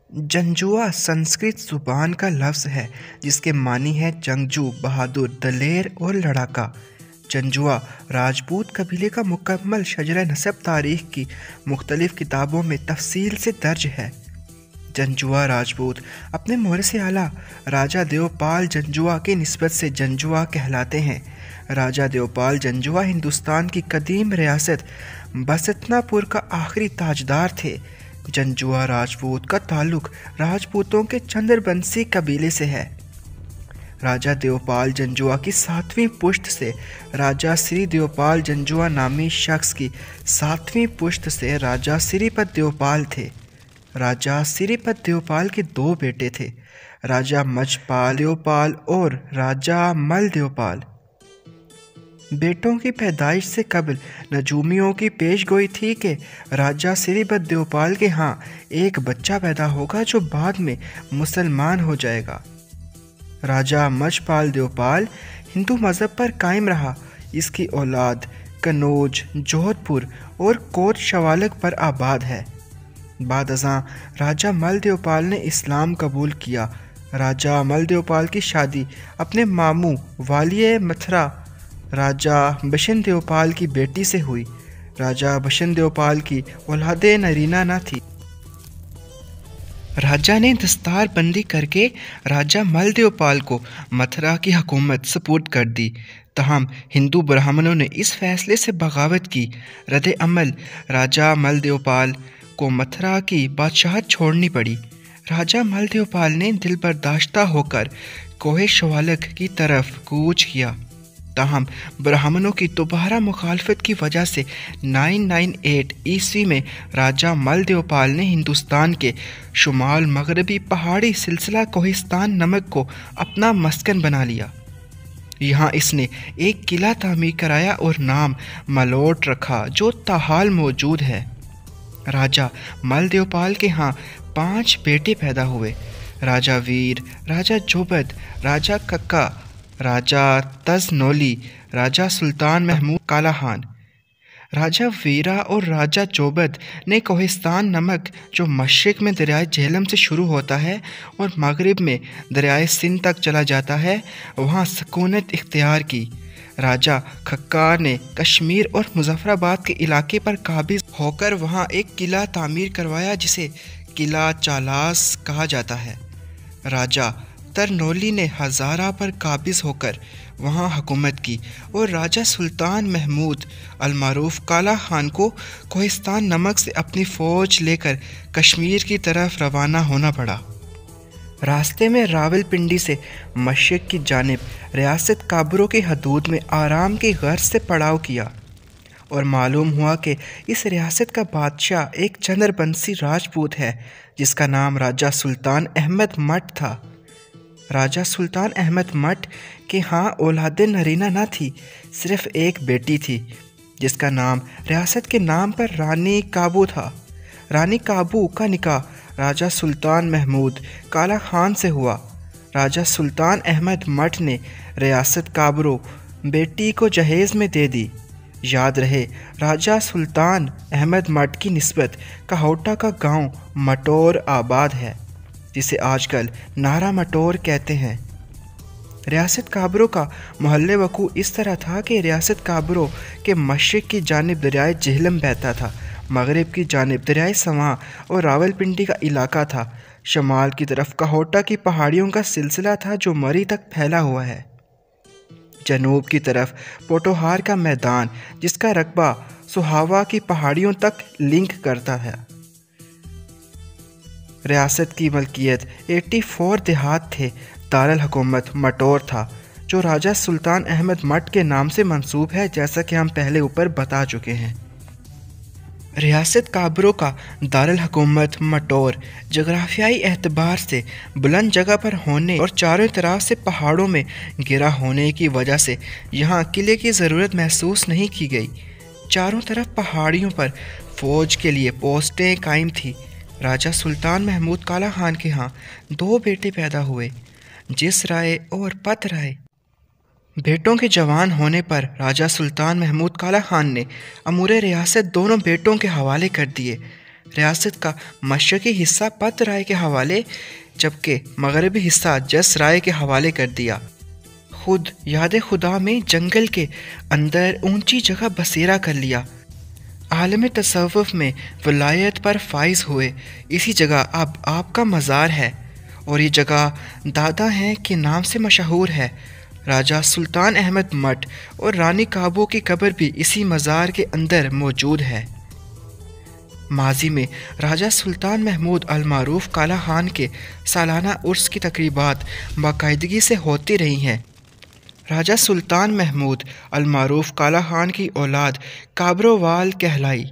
जंजुआ संस्कृत ज़ुबान का लफ्ज़ है जिसके मानी है जंगजू, बहादुर, दलेर और लड़ाका। जंजुआ राजपूत कबीले का मुकम्मल शजरा नसब तारीख़ की मुख्तलिफ़ किताबों में तफसील से दर्ज है। जंजुआ राजपूत अपने मोरस आला राजा देवपाल जंजुआ की निस्बत से जंजुआ कहलाते हैं। राजा देवपाल जंजुआ हिंदुस्तान की कदीम रियासत बसंतनापुर का आखिरी ताजदार थे। जंजुआ राजपूत का ताल्लुक राजपूतों के चंद्रबंसी कबीले से है। राजा देवपाल जंजुआ की 7वीं पुश्त से राजा श्री देवपाल जंजुआ नामी शख्स की 7वीं पुश्त से राजा श्रीपत देवपाल थे। राजा श्रीपत देवपाल के 2 बेटे थे, राजा मजपाल देवपाल और राजा मल देवपाल। बेटों की पैदाइश से कबल नजूमियों की पेशगोई थी कि राजा श्रीपत देवपाल के यहाँ एक बच्चा पैदा होगा जो बाद में मुसलमान हो जाएगा। राजा मजपाल देवपाल हिंदू मज़हब पर कायम रहा। इसकी औलाद कन्नौज, जोधपुर और कोट शवालक पर आबाद है। बाद अज़ां राजा मल देवपाल ने इस्लाम कबूल किया। राजा मल देवपाल की शादी अपने मामू वालिय मथुरा राजा बशन देवपाल की बेटी से हुई। राजा बशन देवपाल की औलाद नरीना न थी। राजा ने दस्तार बंदी करके राजा मल देवपाल को मथुरा की हुकूमत सुपुर्द कर दी। तहम हिंदू ब्राह्मणों ने इस फैसले से बगावत की। रद्द अमल राजा मल देवपाल को मथुरा की बादशाहत छोड़नी पड़ी। राजा मल देवपाल ने दिल बर्दाश्ता होकर कोहे शवालक की तरफ कूच किया। ताहम ब्राह्मणों की दोबारा मुखालफत की वजह से 998 ईस्वी में राजा मल देवपाल ने हिंदुस्तान के शुमाल मगरबी पहाड़ी सिलसिला कोहिस्तान नमक को अपना मस्कन बना लिया। यहाँ इसने एक किला तामीर कराया और नाम मलोट रखा जो ताहाल मौजूद है। राजा मल देवपाल के यहाँ 5 बेटे पैदा हुए, राजा वीर, राजा जोबद, राजा कक्का, राजा तजनौली, राजा सुल्तान महमूद काला खान। राजा वीरा और राजा जोबद ने कोहिस्तान नमक जो मशरिक़ में दरियाए झेलम से शुरू होता है और मगरिब में दरियाए सिंध तक चला जाता है, वहाँ सकूनत इख्तियार की। राजा खक्का ने कश्मीर और मुजफ्फराबाद के इलाके पर काबिज होकर वहाँ एक किला तामीर करवाया जिसे किला चालास कहा जाता है। राजा तरनौली ने हज़ारा पर काबिज होकर वहाँ हुकूमत की और राजा सुल्तान महमूद अलमारूफ काला खान को कोहिस्तान नमक से अपनी फ़ौज लेकर कश्मीर की तरफ रवाना होना पड़ा। रास्ते में रावलपिंडी से मशरिक़ की जानिब रियासत काबरों की हदूद में आराम की गर्ज से पड़ाव किया और मालूम हुआ कि इस रियासत का बादशाह एक चंद्रबंसी राजपूत है जिसका नाम राजा सुल्तान अहमद मट था। राजा सुल्तान अहमद मट के यहाँ औलाद नरीना न थी, सिर्फ एक बेटी थी जिसका नाम रियासत के नाम पर रानी काबू था। रानी काबू का निकाह राजा सुल्तान महमूद काला खान से हुआ। राजा सुल्तान अहमद मट ने रियासत काबरों बेटी को जहेज़ में दे दी। याद रहे राजा सुल्तान अहमद मट की निस्बत कहोटा का गांव मटोर आबाद है जिसे आजकल नारा मटोर कहते हैं। रियासत काबरों का मोहल्ले वकू इस तरह था कि रियासत काबरों के मशरिक़ की जानिब दरियाए झेलम बहता था, मगरिब की जानिब दरियाए सवां और रावलपिंडी का इलाका था, शमाल की तरफ कहोटा की पहाड़ियों का सिलसिला था जो मरी तक फैला हुआ है, जनूब की तरफ पोटोहार का मैदान जिसका रकबा सुहावा की पहाड़ियों तक लिंक करता है। रियासत की मलकियत 84 देहात थे। दारुल हुकूमत मटोर था जो राजा सुल्तान अहमद मट के नाम से मंसूब है, जैसा कि हम पहले ऊपर बता चुके हैं। रियासत काबरों का दारुल हुकूमत मटोर जगराफियाई एतबार से बुलंद जगह पर होने और चारों तरफ से पहाड़ों में घिरा होने की वजह से यहाँ किले की ज़रूरत महसूस नहीं की गई। चारों तरफ पहाड़ियों पर फ़ौज के लिए पोस्टें कायम थी। राजा सुल्तान महमूद काला खान के यहाँ 2 बेटे पैदा हुए, जिस राय और पत राय। बेटों के जवान होने पर राजा सुल्तान महमूद काला खान ने अमूर रियासत दोनों बेटों के हवाले कर दिए। रियासत का मशरक़ी हिस्सा पत राय के हवाले जबकि मगरबी हिस्सा जस राय के हवाले कर दिया। खुद याद खुदा में जंगल के अंदर ऊंची जगह बसेरा कर लिया। आलम तसव्वुफ़ में वलायत पर फाइज हुए। इसी जगह अब आपका मज़ार है और ये जगह दादा हैं के नाम से मशहूर है। राजा सुल्तान अहमद मठ और रानी काबू की कब्र भी इसी मज़ार के अंदर मौजूद है। माजी में राजा सुल्तान महमूद अल मारूफ काला खान के सालाना उर्स की तकरीबात बाकायदगी से होती रही हैं। राजा सुल्तान महमूद अल मारूफ काला खान की औलाद काबरोवाल कहलाई।